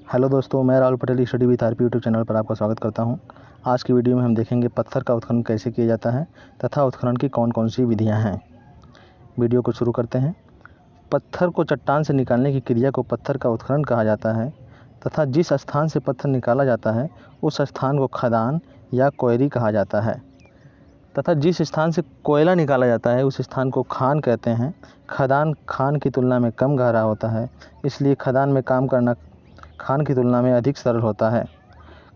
Hello दोस्तों, मैं Rahul Patel study with RP YouTube channel पर आपका स्वागत करता हूं। आज की वीडियो में हम देखेंगे पत्थर का उत्खनन कैसे किया जाता है तथा उत्खनन की कौन कौन सी विधियां हैं। वीडियो को शुरू करते हैं। पत्थर को चट्टान से निकालने की क्रिया को पत्थर का उत्खनन कहा जाता है तथा जिस स्थान से पत्थर निकाला जाता है उस स्थान को खदान या क्वेरी कहा जाता है तथा जिस स्थान से कोयला निकाला जाता है उस स्थान को खान कहते हैं। खदान खान की तुलना में कम गहरा होता है, इसलिए खदान में काम करना खान की तुलना में अधिक सरल होता है।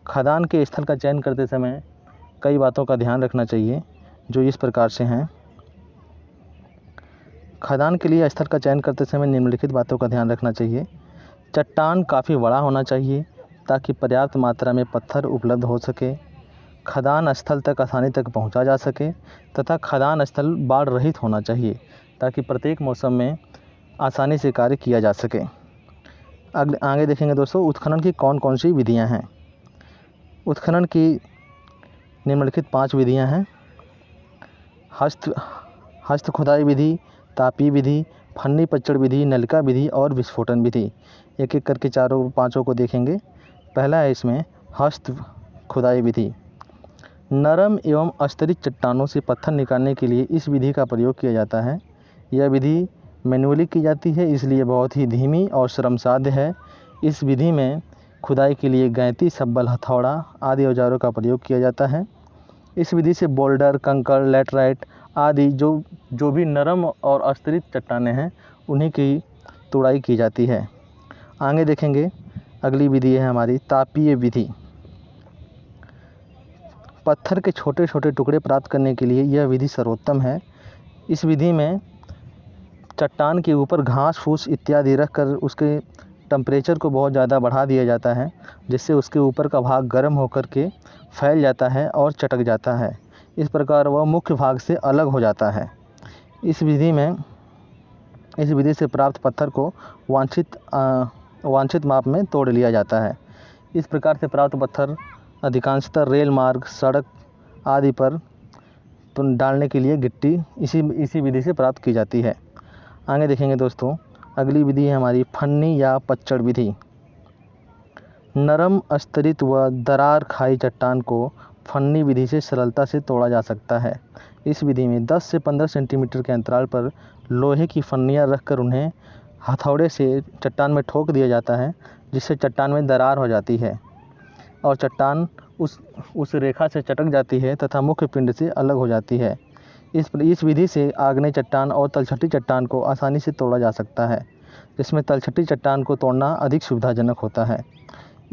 खदान के स्थल का चयन करते समय कई बातों का ध्यान रखना चाहिए, जो इस प्रकार से हैं। खदान के लिए स्थल का चयन करते समय निम्नलिखित बातों का ध्यान रखना चाहिए। चट्टान काफ़ी बड़ा होना चाहिए ताकि पर्याप्त मात्रा में पत्थर उपलब्ध हो सके। खदान स्थल तक आसानी तक पहुंचा जा सके तथा खदान स्थल बाढ़ रहित होना चाहिए ताकि प्रत्येक मौसम में आसानी से कार्य किया जा सके। आगे देखेंगे दोस्तों, उत्खनन की कौन कौन सी विधियां हैं। उत्खनन की निम्नलिखित 5 विधियां हैं। हस्त खुदाई विधि, तापी विधि, फन्नी पच्चड़ विधि, नलिका विधि और विस्फोटन विधि। एक एक करके पाँचों को देखेंगे। पहला है इसमें हस्त खुदाई विधि। नरम एवं अस्तरित चट्टानों से पत्थर निकालने के लिए इस विधि का प्रयोग किया जाता है। यह विधि मैन्युअली की जाती है, इसलिए बहुत ही धीमी और श्रमसाध्य है। इस विधि में खुदाई के लिए गैंती, सब्बल, हथौड़ा आदि औजारों का प्रयोग किया जाता है। इस विधि से बोल्डर, कंकड़, लैटराइट आदि जो भी नरम और अस्तरित चट्टानें हैं उन्हीं की तुड़ाई की जाती है। आगे देखेंगे, अगली विधि है हमारी तापीय विधि। पत्थर के छोटे छोटे टुकड़े प्राप्त करने के लिए यह विधि सर्वोत्तम है। इस विधि में चट्टान के ऊपर घास फूस इत्यादि रखकर उसके टेम्परेचर को बहुत ज़्यादा बढ़ा दिया जाता है, जिससे उसके ऊपर का भाग गर्म होकर के फैल जाता है और चटक जाता है। इस प्रकार वह मुख्य भाग से अलग हो जाता है। इस विधि से प्राप्त पत्थर को वांछित माप में तोड़ लिया जाता है। इस प्रकार से प्राप्त पत्थर अधिकांशतः रेल मार्ग, सड़क आदि पर डालने के लिए गिट्टी इसी विधि से प्राप्त की जाती है। आगे देखेंगे दोस्तों, अगली विधि है हमारी फन्नी या पच्चड़ विधि। नरम, अस्तरित व दरार खाई चट्टान को फन्नी विधि से सरलता से तोड़ा जा सकता है। इस विधि में 10 से 15 सेंटीमीटर के अंतराल पर लोहे की फन्नियाँ रखकर उन्हें हथौड़े से चट्टान में ठोक दिया जाता है, जिससे चट्टान में दरार हो जाती है और चट्टान उस रेखा से चटक जाती है तथा मुख्य पिंड से अलग हो जाती है। इस विधि से आग्नेय चट्टान और तलछटी चट्टान को आसानी से तोड़ा जा सकता है, जिसमें तलछटी चट्टान को तोड़ना अधिक सुविधाजनक होता है।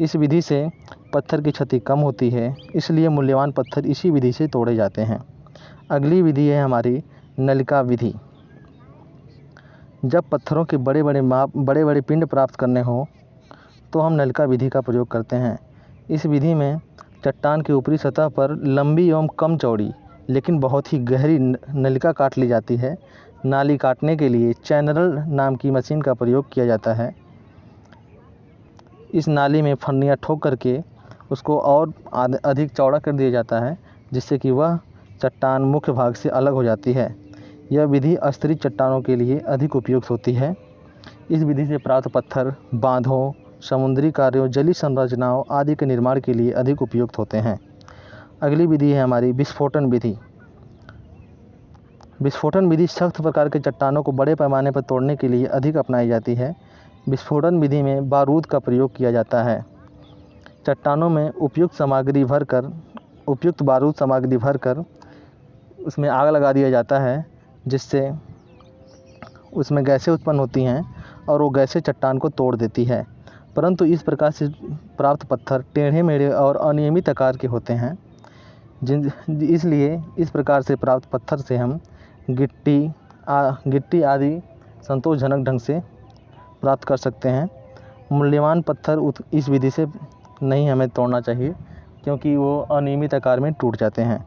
इस विधि से पत्थर की क्षति कम होती है, इसलिए मूल्यवान पत्थर इसी विधि से तोड़े जाते हैं। अगली विधि है हमारी नलिका विधि। जब पत्थरों के बड़े बड़े पिंड प्राप्त करने हों तो हम नलिका विधि का प्रयोग करते हैं। इस विधि में चट्टान की ऊपरी सतह पर लंबी एवं कम चौड़ी लेकिन बहुत ही गहरी नलिका काट ली जाती है। नाली काटने के लिए चैनरल नाम की मशीन का प्रयोग किया जाता है। इस नाली में फन्नियाँ ठोक करके उसको और अधिक चौड़ा कर दिया जाता है, जिससे कि वह चट्टान मुख्य भाग से अलग हो जाती है। यह विधि अस्तरित चट्टानों के लिए अधिक उपयुक्त होती है। इस विधि से प्राप्त पत्थर बांधों, समुद्री कार्यों, जलीय संरचनाओं आदि के निर्माण के लिए अधिक उपयुक्त होते हैं। अगली विधि है हमारी विस्फोटन विधि। विस्फोटन विधि सख्त प्रकार के चट्टानों को बड़े पैमाने पर तोड़ने के लिए अधिक अपनाई जाती है। विस्फोटन विधि में बारूद का प्रयोग किया जाता है। चट्टानों में उपयुक्त बारूद सामग्री भरकर उसमें आग लगा दिया जाता है, जिससे उसमें गैसें उत्पन्न होती हैं और वो गैसें चट्टान को तोड़ देती है। परंतु इस प्रकार से प्राप्त पत्थर टेढ़े मेढ़े और अनियमित आकार के होते हैं, इसलिए इस प्रकार से प्राप्त पत्थर से हम गिट्टी आदि संतोषजनक ढंग से प्राप्त कर सकते हैं। मूल्यवान पत्थर इस विधि से नहीं हमें तोड़ना चाहिए, क्योंकि वो अनियमित आकार में टूट जाते हैं।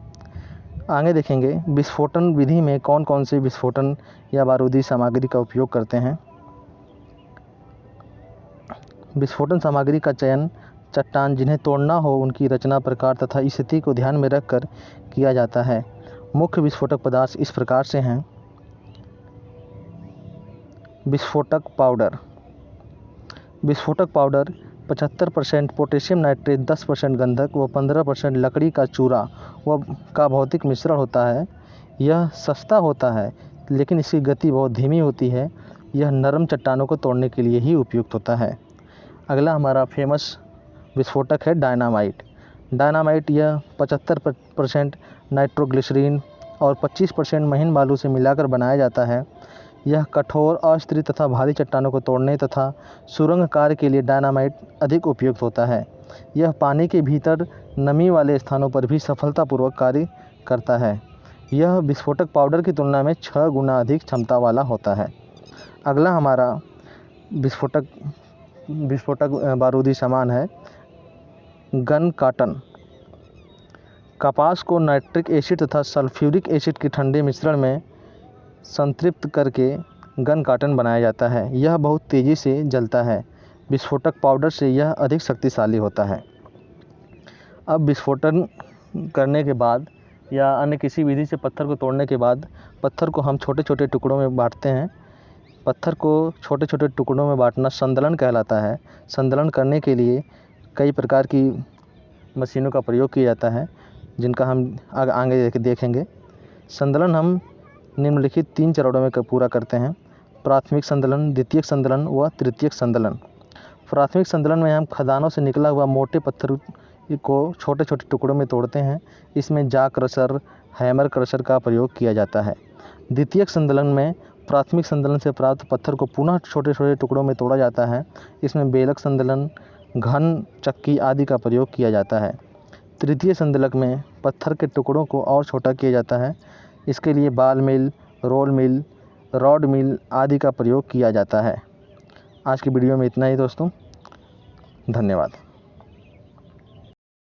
आगे देखेंगे, विस्फोटन विधि में कौन कौन से विस्फोटन या बारूदी सामग्री का उपयोग करते हैं। विस्फोटन सामग्री का चयन चट्टान जिन्हें तोड़ना हो उनकी रचना, प्रकार तथा स्थिति को ध्यान में रखकर किया जाता है। मुख्य विस्फोटक पदार्थ इस प्रकार से हैं। विस्फोटक पाउडर 75% पोटेशियम नाइट्रेट, 10% गंधक व 15% लकड़ी का चूरा व का भौतिक मिश्रण होता है। यह सस्ता होता है लेकिन इसकी गति बहुत धीमी होती है। यह नरम चट्टानों को तोड़ने के लिए ही उपयुक्त होता है। अगला हमारा फेमस विस्फोटक है डायनामाइट। डायनामाइट यह 75% नाइट्रोग्लिसरीन और 25% महीन बालू से मिलाकर बनाया जाता है। यह कठोर, अस्थिर तथा भारी चट्टानों को तोड़ने तथा सुरंग कार्य के लिए डायनामाइट अधिक उपयुक्त होता है। यह पानी के भीतर नमी वाले स्थानों पर भी सफलतापूर्वक कार्य करता है। यह विस्फोटक पाउडर की तुलना में 6 गुना अधिक क्षमता वाला होता है। अगला हमारा विस्फोटक बारूदी सामान है गन कॉटन। कपास को नाइट्रिक एसिड तथा सल्फ्यूरिक एसिड के ठंडे मिश्रण में संतृप्त करके गन कॉटन बनाया जाता है। यह बहुत तेज़ी से जलता है। विस्फोटक पाउडर से यह अधिक शक्तिशाली होता है। अब विस्फोटन करने के बाद या अन्य किसी विधि से पत्थर को तोड़ने के बाद पत्थर को हम छोटे छोटे टुकड़ों में बांटते हैं। पत्थर को छोटे छोटे टुकड़ों में बांटना संदलन कहलाता है। संदलन करने के लिए कई प्रकार की मशीनों का प्रयोग किया जाता है जिनका हम आगे देखेंगे। संदलन हम निम्नलिखित 3 चरणों में पूरा करते हैं: प्राथमिक संदलन, द्वितीयक संदलन व तृतीयक संदलन। प्राथमिक संदलन में हम खदानों से निकला हुआ मोटे पत्थर को छोटे छोटे टुकड़ों में तोड़ते हैं। इसमें जा क्रशर, हैमर क्रशर का प्रयोग किया जाता है। द्वितीयक संदलन में प्राथमिक संदलन से प्राप्त पत्थर को पुनः छोटे छोटे टुकड़ों में तोड़ा जाता है। इसमें बेलक संदलन, घन चक्की आदि का प्रयोग किया जाता है। तृतीय संदलक में पत्थर के टुकड़ों को और छोटा किया जाता है। इसके लिए बाल मिल, रोल मिल, रॉड मिल आदि का प्रयोग किया जाता है। आज की वीडियो में इतना ही दोस्तों, धन्यवाद।